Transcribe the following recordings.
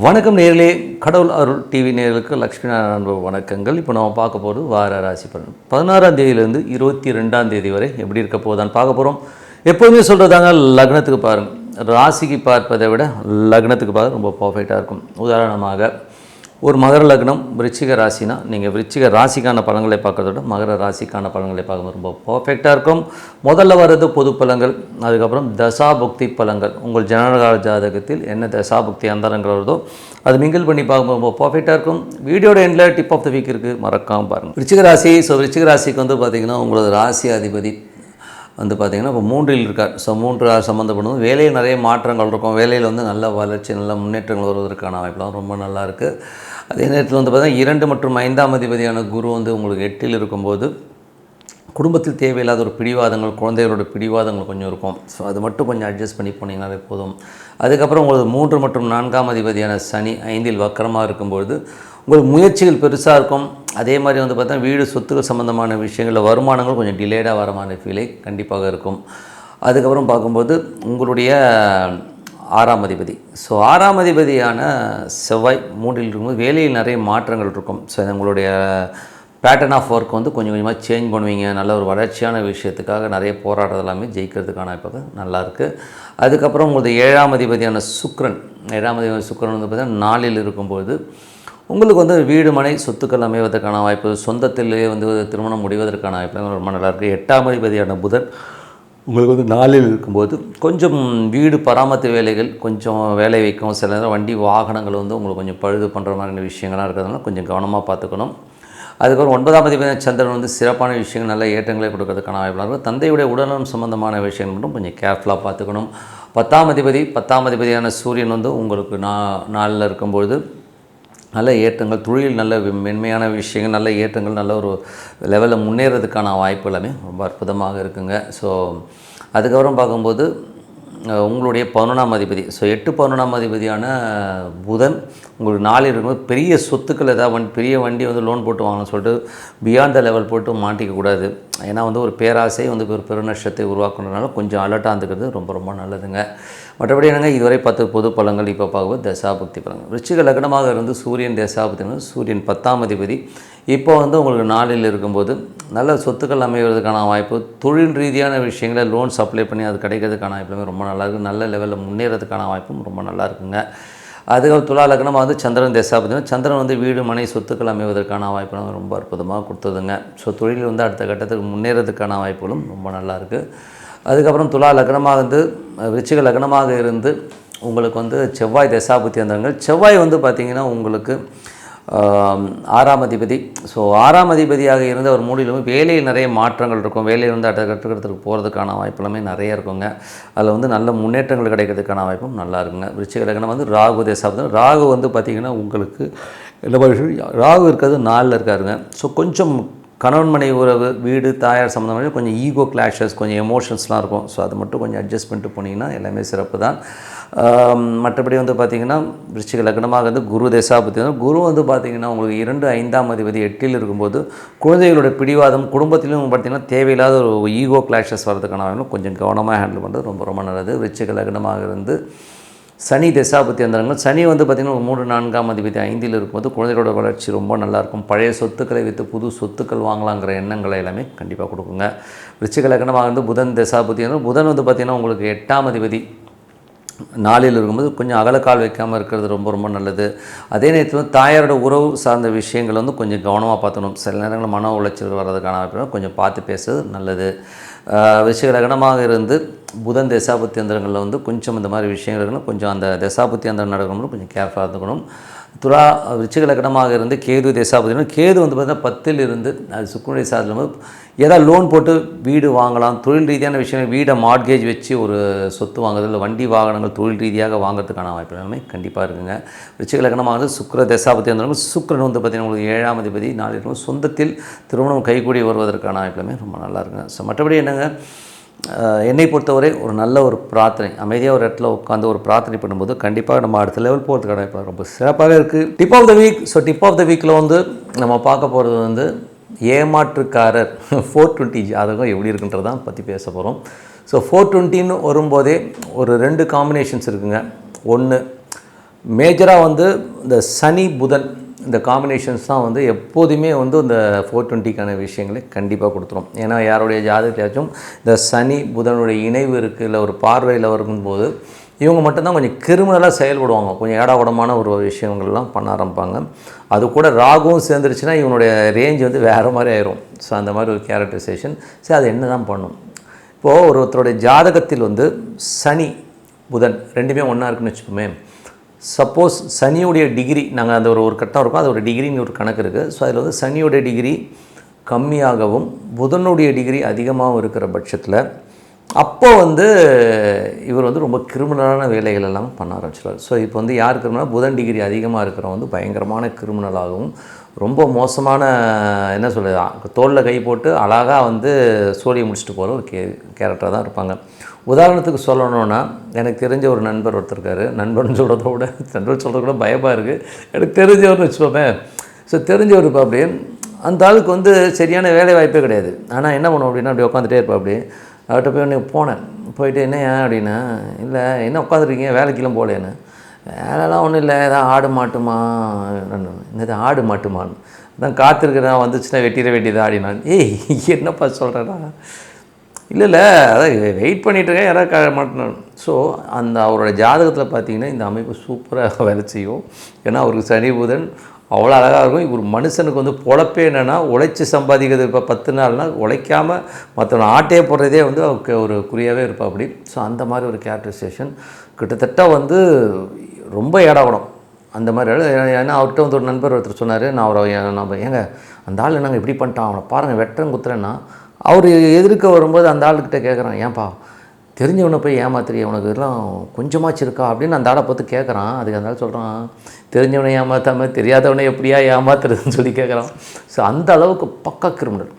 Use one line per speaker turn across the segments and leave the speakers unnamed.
வணக்கம் நேர்களே, கடவுள் அருள் டிவி நேர்களுக்கு லக்ஷ்மி நாராயண வணக்கங்கள். இப்போ நம்ம பார்க்க போகிறது வார ராசி பலன் 16ஆம் தேதியிலேருந்து 22ஆம் தேதி வரை எப்படி இருக்க போதான்னு பார்க்க போகிறோம். எப்போதுமே சொல்கிறதாங்க, லக்னத்துக்கு பாருங்கள். ராசிக்கு பார்ப்பதை விட லக்னத்துக்கு பார்க்க ரொம்ப பர்ஃபெக்டாக இருக்கும். உதாரணமாக ஒரு மகர லக்னம் விருச்சிக ராசினா நீங்கள் விருச்சிக ராசிக்கான பலன்களை பார்க்கறத விட மகர ராசிக்கான பலன்களை பார்க்கும்போது ரொம்ப பர்ஃபெக்டாக இருக்கும். முதல்ல வர்றது பொது பலன்கள், அதுக்கப்புறம் தசாபுக்தி பலன்கள். உங்கள் ஜனனகால ஜாதகத்தில் என்ன தசாபுக்தி அந்தரங்கள் வருதோ அது மிங்கிள் பண்ணி பார்க்கும்போது ரொம்ப பர்ஃபெக்டாக இருக்கும். வீடியோட எண்டில் டிப் ஆஃப் த வீக் இருக்குது, மறக்காமல் பாருங்கள். விருச்சிக ராசி. விருச்சிக ராசிக்கு வந்து பார்த்திங்கன்னா உங்களோட ராசி அதிபதி வந்து பார்த்திங்கன்னா இப்போ 3ல் இருக்கார். 3 சம்மந்தப்படும் வேலையில் நிறைய மாற்றங்கள் இருக்கும். வேலையில் வந்து நல்ல வளர்ச்சி, நல்ல முன்னேற்றங்கள் வருவதற்கான வாய்ப்புலாம் ரொம்ப நல்லா இருக்குது. அதே நேரத்தில் வந்து பார்த்திங்கன்னா 2 மற்றும் 5ஆம் அதிபதியான குரு வந்து உங்களுக்கு 8ல் இருக்கும்போது குடும்பத்தில் தேவையில்லாத ஒரு பிடிவாதங்கள், குழந்தைகளோட பிடிவாதங்கள் கொஞ்சம் இருக்கும். ஸோ அது மட்டும் கொஞ்சம் அட்ஜஸ்ட் பண்ணி போனீங்கன்னாலே போதும். அதுக்கப்புறம் உங்களுக்கு 3 மற்றும் 4ஆம் அதிபதியான சனி 5ல் வக்கரமாக இருக்கும்பொழுது உங்களுக்கு முயற்சிகள் பெருசாக இருக்கும். அதே மாதிரி வந்து பார்த்தா வீடு சொத்துக்கள் சம்மந்தமான விஷயங்களில் வருமானங்கள் கொஞ்சம் டிலேடாக வரமான ஃபீலை கண்டிப்பாக இருக்கும். அதுக்கப்புறம் பார்க்கும்போது உங்களுடைய 6ஆம் அதிபதி. ஸோ 6ஆம் அதிபதியான செவ்வாய் 3ல் இருக்கும்போது வேலையில் நிறைய மாற்றங்கள் இருக்கும். ஸோ உங்களுடைய பேட்டர்ன் ஆஃப் ஒர்க் வந்து கொஞ்சம் கொஞ்சமாக சேஞ்ச் பண்ணுவீங்க. நல்ல ஒரு வளர்ச்சியான விஷயத்துக்காக நிறைய போராட்டம் எல்லாமே ஜெயிக்கிறதுக்கான இப்போ நல்லாயிருக்கு. அதுக்கப்புறம் உங்களுக்கு 7ஆம் அதிபதியான சுக்கிரன், 7ஆம் அதிபதி சுக்கிரன் வந்து பார்த்திங்கன்னா 4ல் இருக்கும்போது உங்களுக்கு வந்து வீடு மனை சொத்துக்கள் அமைவதற்கான வாய்ப்பு, சொந்தத்திலேயே வந்து திருமணம் முடிவதற்கான வாய்ப்பு ரொம்ப நல்லாயிருக்கு. 8ஆம் அதிபதியான புதன் உங்களுக்கு வந்து 4ல் இருக்கும்போது கொஞ்சம் வீடு பராமரிப்பு வேலைகள் கொஞ்சம் வேலை வைக்கும். சில நேரம் வண்டி வாகனங்கள் வந்து உங்களுக்கு கொஞ்சம் பழுது பண்ணுற மாதிரியான விஷயங்கள்லாம் இருக்கிறதுனால கொஞ்சம் கவனமாக பார்த்துக்கணும். அதுக்கப்புறம் 9ஆம் அதிபதியான சந்திரன் வந்து சிறப்பான விஷயங்கள் நல்ல ஏற்றங்களை கொடுக்கறதுக்கான வாய்ப்புலாம் இருக்கும். தந்தையுடைய உடல்நலம் சம்பந்தமான விஷயங்கள் மட்டும் கொஞ்சம் கேர்ஃபுல்லாக பார்த்துக்கணும். 10ஆம் அதிபதியான சூரியன் வந்து உங்களுக்கு 4ல் இருக்கும்பொழுது நல்ல ஏற்றங்கள், தொழில் நல்ல மென்மையான விஷயங்கள், நல்ல ஏற்றங்கள், நல்ல ஒரு லெவலில் முன்னேறதுக்கான வாய்ப்பு எல்லாமே ரொம்ப அற்புதமாக இருக்குங்க. ஸோ அதுக்கப்புறம் பார்க்கும்போது உங்களுடைய 11ஆம் அதிபதி, 8-11ஆம் அதிபதியான புதன் உங்களுக்கு 4ல் இருக்கும்போது பெரிய சொத்துக்கள் ஏதாவது பெரிய வண்டி வந்து லோன் போட்டு வாங்கணும்னு சொல்லிட்டு பியாண்ட் த லெவல் போட்டு மாட்டிக்கக்கூடாது. ஏன்னா வந்து ஒரு பேராசை வந்து ஒரு பெருநஷ்டத்தை உருவாக்குறதுனால கொஞ்சம் அலர்ட்டாக இருந்துக்கிறது ரொம்ப ரொம்ப நல்லதுங்க. மற்றபடி என்னங்க, இதுவரை 10 பொது பலன்கள். இப்போ பார்க்கும்போது தசாபுக்தி பலன்கள். விருச்சிக லக்னமாக இருந்து சூரியன் தசாபுக்தி, சூரியன் 10ஆம் அதிபதி இப்போ வந்து உங்களுக்கு 4ல் இருக்கும்போது நல்ல சொத்துக்கள் அமைவதற்கான வாய்ப்பு, தொழில் ரீதியான விஷயங்களை லோன்ஸ் அப்ளை பண்ணி அது கிடைக்கிறதுக்கான வாய்ப்புமே ரொம்ப நல்லாயிருக்கு. நல்ல லெவலில் முன்னேறதுக்கான வாய்ப்பும் ரொம்ப நல்லா இருக்குங்க. அதுக்கப்புறம் துலா லக்னமாக வந்து சந்திரன் தசாபுத்தி, சந்திரன் வந்து வீடு மனை சொத்துக்கள் அமைவதற்கான வாய்ப்புகளும் ரொம்ப அற்புதமாக கொடுத்ததுங்க. ஸோ தொழில் வந்து அடுத்த கட்டத்துக்கு முன்னேறதுக்கான வாய்ப்புகளும் ரொம்ப நல்லாயிருக்கு. அதுக்கப்புறம் துலா லக்னமாக வந்து விருச்சிக லக்னமாக இருந்து உங்களுக்கு வந்து செவ்வாய் தசாபுத்தி அந்தரங்கள். செவ்வாய் வந்து பார்த்திங்கன்னா உங்களுக்கு 6ஆம் அதிபதி. ஸோ 6ஆம் அதிபதியாக இருந்த ஒரு 3லும் வேலையில் நிறைய மாற்றங்கள் இருக்கும். வேலையில் வந்து அடுத்த கட்டத்துக்கு போகிறதுக்கான வாய்ப்புகளுமே நிறைய இருக்குங்க. அதில் வந்து நல்ல முன்னேற்றங்கள் கிடைக்கிறதுக்கான வாய்ப்பும் நல்லா இருக்குங்க. விருச்சிக லக்னம் வந்து ராகு தசாபுத்தி. ராகு வந்து பார்த்திங்கன்னா உங்களுக்கு என்ன விஷயம், ராகு இருக்கிறது 4ல் இருக்காருங்க. ஸோ கொஞ்சம் கணவன் மனை உறவு, வீடு, தாயார் சம்மந்தமாக கொஞ்சம் ஈகோ கிளாஷஸ், கொஞ்சம் எமோஷன்ஸ்லாம் இருக்கும். ஸோ அது மட்டும் கொஞ்சம் அட்ஜஸ்ட் பண்ணிட்டு போனீங்கன்னா எல்லாமே சிறப்பு தான். மற்றபடி வந்து பார்த்திங்கன்னா விருச்சிக லக்னமாக வந்து குரு தசாபுத்தி. குரு வந்து பார்த்திங்கன்னா உங்களுக்கு 2-5ஆம் அதிபதி 8ல் இருக்கும்போது குழந்தைகளோட பிடிவாதம், குடும்பத்திலும் பார்த்திங்கன்னா தேவையில்லாத ஒரு ஈகோ கிளாஷஸ் வரதுக்கான கொஞ்சம் கவனமாக ஹேண்டில் பண்ணுறது ரொம்ப ரொம்ப நல்லது. விருச்சிக லக்னமாக இருந்து சனி தசாபுத்தி அந்தரங்கள். சனி வந்து பார்த்திங்கன்னா 3-4ஆம் அதிபதி 5ல் இருக்கும்போது குழந்தைகளோட வளர்ச்சி ரொம்ப நல்லாயிருக்கும். பழைய சொத்துக்களை விற்று புது சொத்துக்கள் வாங்கலாங்கிற எண்ணங்களை எல்லாமே கண்டிப்பாக கொடுக்குங்க. விருச்சிக லக்னமாக வந்து புதன் தசாபுத்தி. புதன் வந்து பார்த்திங்கன்னா உங்களுக்கு 8ஆம் அதிபதி 4ல் இருக்கும்போது கொஞ்சம் அகலக்கால் வைக்காமல் இருக்கிறது ரொம்ப ரொம்ப நல்லது. அதே நேரத்தில் தாயாரோட உறவு சார்ந்த விஷயங்கள் வந்து கொஞ்சம் கவனமாக பார்த்துக்கணும். சில நேரங்களில் மன உளைச்சல் வர்றதுக்கான வாய்ப்பு கொஞ்சம் பார்த்து பேசுறது நல்லது. விருச்சிக லக்னமாக இருந்து புதன் தசாபுத்தி அந்தரங்களில் வந்து கொஞ்சம் இந்த மாதிரி விஷயங்கள் இருக்கணும். கொஞ்சம் அந்த தசாபுத்தி அந்தரம் நடக்கணும்னு கொஞ்சம் கேர்ஃபுல்லாக இருந்துக்கணும். விருச்சிக லக்னமாக இருந்து கேது தசாபுத்தி. கேது வந்து பார்த்திங்கன்னா 10ல் இருந்து அது சுக்கிரனுடைய சாதத்தில் வந்து ஏதாவது லோன் போட்டு வீடு வாங்கலாம். தொழில் ரீதியான விஷயங்கள், வீடை மார்ட்கேஜ் வச்சு ஒரு சொத்து வாங்குறது, இல்லை வண்டி வாகனங்கள் தொழில் ரீதியாக வாங்கிறதுக்கான வாய்ப்பு எல்லாமே கண்டிப்பாக இருக்குங்க. விருச்சிக லக்னமாக வந்து சுக்கிர தசாபுத்தி அந்தரங்கள். சுக்கிரன் வந்து பார்த்திங்கன்னா உங்களுக்கு 7ஆம் அதிபதி 4ல் இருக்கும். சொந்தத்தில் திருமணம் கைகூடி வருவதற்கான வாய்ப்புமே ரொம்ப நல்லா இருக்குங்க. ஸோ மற்றபடி என்னங்க, என்னை பொறுத்தவரை ஒரு நல்ல ஒரு பிரார்த்தனை, அமைதியாக ஒரு இடத்துல உட்காந்து ஒரு பிரார்த்தனை பண்ணும்போது கண்டிப்பாக நம்ம அடுத்த லெவல் போகிறதுக்கான இப்போ ரொம்ப சிறப்பாக இருக்குது. Tip of the week. So tip of the வீக்கில் வந்து நம்ம பார்க்க போகிறது வந்து ஏமாற்றுக்காரர் 420 ஜாதகம் எப்படி இருக்குன்றதான் பற்றி பேச போகிறோம். ஸோ 420ன்னு வரும்போதே ஒரு 2 காம்பினேஷன்ஸ் இருக்குங்க. ஒன்று மேஜராக வந்து இந்த சனி புதன் இந்த காம்பினேஷன்ஸ் தான் வந்து எப்போதுமே வந்து இந்த 420க்கான விஷயங்களை கண்டிப்பாக கொடுத்துரும். ஏன்னா யாருடைய ஜாதகத்தையாச்சும் இந்த சனி புதனுடைய இணைவு இருக்குது, இல்லை ஒரு பார்வையில் வரும்போது இவங்க மட்டும்தான் கொஞ்சம் கிரிமினலாக செயல்படுவாங்க, கொஞ்சம் ஏடாகுடமான ஒரு விஷயங்கள்லாம் பண்ண ஆரம்பிப்பாங்க. அது கூட ராகுவும் சேர்ந்துருச்சுன்னா இவனுடைய ரேஞ்ச் வந்து வேறு மாதிரி ஆயிரும். ஸோ அந்த மாதிரி ஒரு கேரக்டரைசேஷன். சரி, அது என்ன தான் பண்ணும்? இப்போது ஒருத்தருடைய ஜாதகத்தில் வந்து சனி புதன் ரெண்டுமே ஒன்றா இருக்குன்னு வச்சுப்போமே. சப்போஸ் சனியுடைய டிகிரி, நாங்கள் அந்த ஒரு கட்டம் இருக்கும், அது ஒரு டிகிரின்னு ஒரு கணக்கு இருக்குது. ஸோ அதில் வந்து சனியுடைய டிகிரி கம்மியாகவும் புதனுடைய டிகிரி அதிகமாகவும் இருக்கிற பட்சத்தில் அப்போ வந்து இவர் வந்து ரொம்ப கிரிமினலான வேலைகள் எல்லாம் பண்ண ஆரம்பிச்சிடுவார். ஸோ இப்போ வந்து யார் கிரிமினல்? புதன் டிகிரி அதிகமாக இருக்கிறவங்க வந்து பயங்கரமான கிரிமினலாகவும் ரொம்ப மோசமான என்ன சொல்கிறது, தோளில் கை போட்டு அழகாக வந்து சோழியை முடிச்சுட்டு போகிற ஒரு கேரக்டராக தான் இருப்பாங்க. உதாரணத்துக்கு சொல்லணுன்னா, எனக்கு தெரிஞ்ச ஒரு நண்பர் ஒருத்தர் இருக்கார். நண்பர்னு சொல்கிறத விட நண்பர் சொல்கிறது கூட பயமாக இருக்குது. எனக்கு தெரிஞ்சவர்னு வச்சுப்போமே. ஸோ தெரிஞ்சவர் இப்போ அப்படி அந்த ஆளுக்கு வந்து சரியான வேலை வாய்ப்பே கிடையாது. ஆனால் என்ன பண்ணுவோம் அப்படின்னா, அப்படி உட்காந்துட்டே இருப்பா. அப்படி அவர்கிட்ட போய் ஒன்று போனேன். போயிட்டு என்ன ஏன் அப்படின்னா, இல்லை என்ன உட்காந்துருக்கீங்க, வேலைக்கெல்லாம் போகலேன்னு. வேலைலாம் ஒன்றும் இல்லை, ஏதாவது ஆடு மாட்டுமா, என்னது ஆடு மாட்டுமான்னு தான் காத்திருக்கிறேன், வந்துச்சுன்னா வெட்டிட வேண்டியதான் ஆடினான். ஏய் என்னப்பா சொல்கிறேன்னா, இல்லை அதான் வெயிட் பண்ணிகிட்ருக்கேன், யாராவது மாட்டினான். ஸோ அந்த அவரோட ஜாதகத்தில் பார்த்தீங்கன்னா இந்த அமைப்பு சூப்பராக வேலை செய்யும். ஏன்னா அவருக்கு சனி புதன் அவ்வளோ அழகாக இருக்கும். இவர் மனுஷனுக்கு வந்து பொழப்பே என்னென்னா, உழைச்சி சம்பாதிக்கிறது. இப்போ 10 நாள்னால் உழைக்காமல் மற்றவனை ஆட்டையே போடுறதே வந்து அவருக்கு ஒரு குறியாகவே இருப்பா அப்படி. ஸோ அந்த மாதிரி ஒரு கேரக்டரைசேஷன் கிட்டத்தட்ட வந்து ரொம்ப ஏடாகணும் அந்த மாதிரி. ஏன்னா அவர்கிட்ட வந்து ஒரு நண்பர் ஒருத்தர் சொன்னார், நம்ம ஏங்க அந்த ஆள் நாங்கள் இப்படி பண்ணிட்டான், அவனை பாருங்கள் வெட்டுறேன் குத்துறேன்னா, அவர் எதிர்க்க வரும்போது அந்த ஆளுக்கிட்ட கேட்குறான், ஏன்பா தெரிஞ்சவனை போய் ஏமாத்துறிய, உனக்கு இதெல்லாம் கொஞ்சமாச்சு இருக்கா அப்படின்னு அந்த ஆளை பார்த்து கேட்குறான். அதுக்கு அந்த ஆள் சொல்கிறான், தெரிஞ்சவனை ஏமாற்றாமல் தெரியாதவனை எப்படியா ஏமாத்துறதுன்னு சொல்லி கேட்குறான். ஸோ அந்த அளவுக்கு பக்கா கிரிமினல்.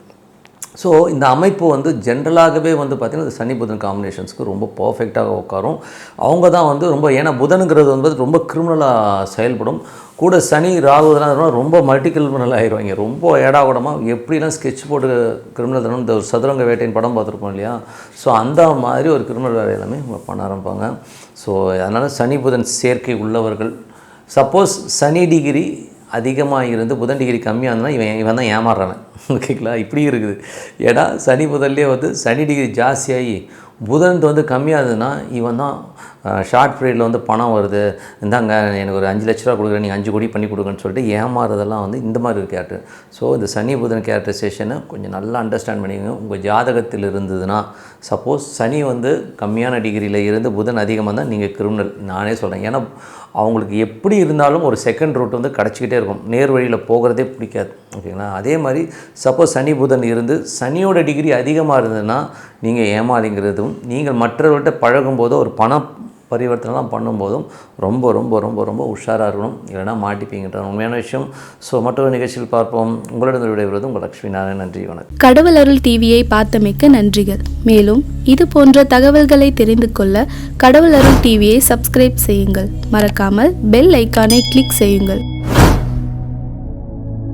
ஸோ இந்த அமைப்பு வந்து ஜென்ரலாகவே வந்து பார்த்திங்கன்னா இந்த சனி புதன் காம்பினேஷன்ஸ்க்கு ரொம்ப பர்ஃபெக்டாக உட்காரும். அவங்க தான் வந்து ரொம்ப, ஏன்னா புதனுங்கிறது வந்து ரொம்ப கிரிமினலாக செயல்படும். கூட சனி ராகு இதெல்லாம் ரொம்ப மல்டி கிரிமினல் ஆகிடுவாங்க. ரொம்ப ஏடாகூடமாக எப்படிலாம் ஸ்கெட்ச் போட்டு கிரிமினல் தனம், இந்த ஒரு சதுரங்க வேட்டையின் படம் பார்த்துருப்போம் இல்லையா. ஸோ அந்த மாதிரி ஒரு கிரிமினல் வேலை எல்லாமே பண்ண ஆரம்பிப்பாங்க. ஸோ அதனால் சனி புதன் சேர்க்கை உள்ளவர்கள், சப்போஸ் சனி டிகிரி அதிகமாக இருந்து புதன் டிகிரி கம்மியாக இருந்தால் இவன் தான் ஏமாறுறானே. ஓகேங்களா, இப்படி இருக்குது. ஏன்னா சனி புதன்லேயே வந்து சனி டிகிரி ஜாஸ்தியாகி புதன் வந்து கம்மியாக இருந்ததுன்னா இவன் தான் ஷார்ட் பீரியடில் வந்து பணம் வருது, இந்தாங்க எனக்கு ஒரு 5 லட்ச ரூபா கொடுக்குறேன், நீங்கள் 5 கோடி பண்ணி கொடுங்கன்னு சொல்லிட்டு ஏமாறுறதெல்லாம் வந்து இந்த மாதிரி ஒரு கேரக்டர். ஸோ இந்த சனி புதன் கேரக்டரைசேஷனை கொஞ்சம் நல்லா அண்டர்ஸ்டாண்ட் பண்ணிக்கோங்க. உங்கள் ஜாதகத்தில் இருந்ததுன்னா, சப்போஸ் சனி வந்து கம்மியான டிகிரியில் இருந்து புதன் அதிகமாக இருந்தால் நீங்கள் கிரிமினல் நானே சொல்கிறேன். ஏன்னா அவங்களுக்கு எப்படி இருந்தாலும் ஒரு செகண்ட் ரூட் வந்து கிடச்சிக்கிட்டே இருக்கும், நேர் வழியில் போகிறதே பிடிக்காது. ஓகேங்களா, அதே மாதிரி சப்போஸ் சனி புதன் இருந்து சனியோட டிகிரி அதிகமாக இருந்ததுன்னா நீங்கள் ஏமாளிங்கிறதும், நீங்கள் மற்றவர்கள்ட்ட பழகும்போதோ ஒரு பண பரிவர்த்தனைலாம் பண்ணும்போதும் ரொம்ப ரொம்ப ரொம்ப ரொம்ப உஷாராக இருக்கணும், இல்லைனா மாட்டிப்பீங்கன்ற உண்மையான விஷயம். ஸோ மற்றொரு நிகழ்ச்சியில் பார்ப்போம். உங்களிடம் விடைபெறுவது உங்கள் லக்ஷ்மி நாராயணன். நன்றி, வணக்கம்.
கடவுள் அருள் டிவியை பார்த்தமைக்க நன்றிகள். மேலும் இது போன்ற தகவல்களை தெரிந்து கொள்ள கடவுள் அருள் டிவியை சப்ஸ்கிரைப் செய்யுங்கள். மறக்காமல் பெல் ஐக்கானை கிளிக் செய்யுங்கள்.